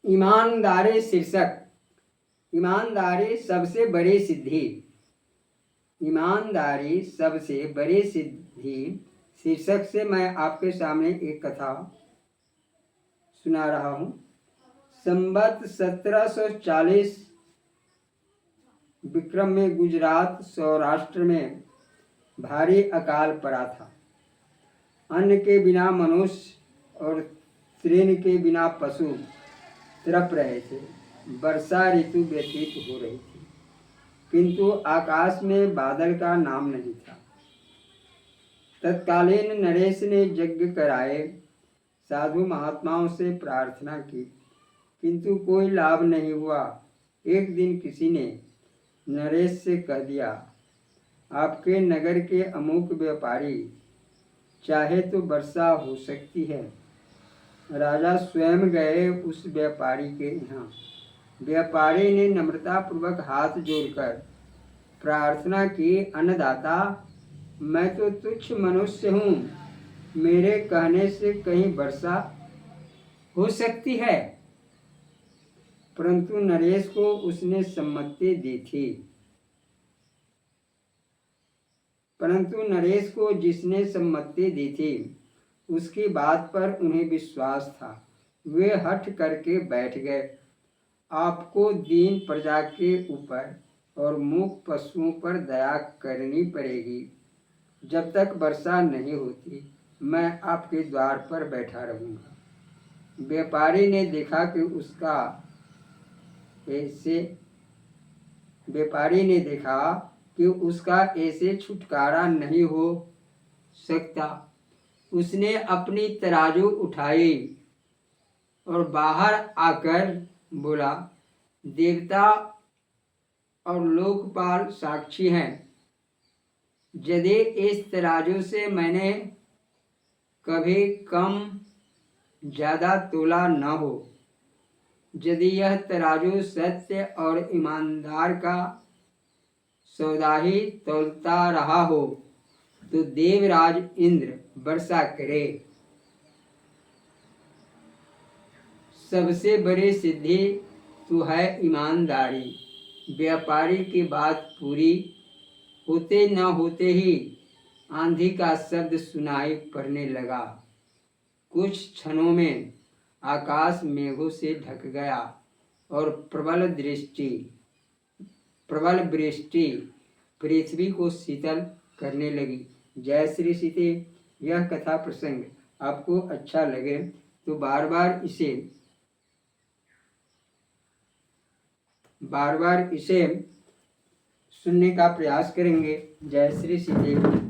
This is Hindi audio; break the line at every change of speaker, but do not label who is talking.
ईमानदारी शीर्षक। ईमानदारी सबसे बड़ी सिद्धि। ईमानदारी सबसे बड़ी सिद्धि शीर्षक से मैं आपके सामने एक कथा सुना रहा हूँ। संवत 1740 विक्रम में गुजरात सौराष्ट्र में भारी अकाल पड़ा था। अन्न के बिना मनुष्य और तृण के बिना पशु तड़प रहे थे। वर्षा ऋतु व्यतीत हो रही थी, किंतु आकाश में बादल का नाम नहीं था। तत्कालीन नरेश ने यज्ञ कराए, साधु महात्माओं से प्रार्थना की, किंतु कोई लाभ नहीं हुआ। एक दिन किसी ने नरेश से कह दिया, आपके नगर के अमुक व्यापारी चाहे तो वर्षा हो सकती है। राजा स्वयं गए उस व्यापारी के यहाँ। व्यापारी ने नम्रतापूर्वक हाथ जोड़कर प्रार्थना की, अन्नदाता, मैं तो तुच्छ मनुष्य हूँ, मेरे कहने से कहीं वर्षा हो सकती है। परंतु नरेश को उसने सम्मति दी थी। परंतु नरेश को जिसने सम्मति दी थी उसकी बात पर उन्हें विश्वास था। वे हठ करके बैठ गए। आपको दीन प्रजा के ऊपर और मूक पशुओं पर दया करनी पड़ेगी। जब तक वर्षा नहीं होती मैं आपके द्वार पर बैठा रहूँगा। व्यापारी ने देखा कि उसका ऐसे छुटकारा नहीं हो सकता। उसने अपनी तराजू उठाई और बाहर आकर बोला, देवता और लोकपाल साक्षी हैं, यदि इस तराजू से मैंने कभी कम ज़्यादा तोला न हो, यदि यह तराजू सत्य और ईमानदार का सौदा ही तौलता रहा हो, तो देवराज इंद्र वर्षा करे। सबसे बड़ी सिद्धि तो है ईमानदारी। व्यापारी की बात पूरी होते न होते ही आंधी का शब्द सुनाई पड़ने लगा। कुछ क्षणों में आकाश मेघों से ढक गया और प्रबल वृष्टि पृथ्वी को शीतल करने लगी। जय श्री सीते। यह कथा प्रसंग आपको अच्छा लगे तो बार बार इसे सुनने का प्रयास करेंगे। जय श्री सीते।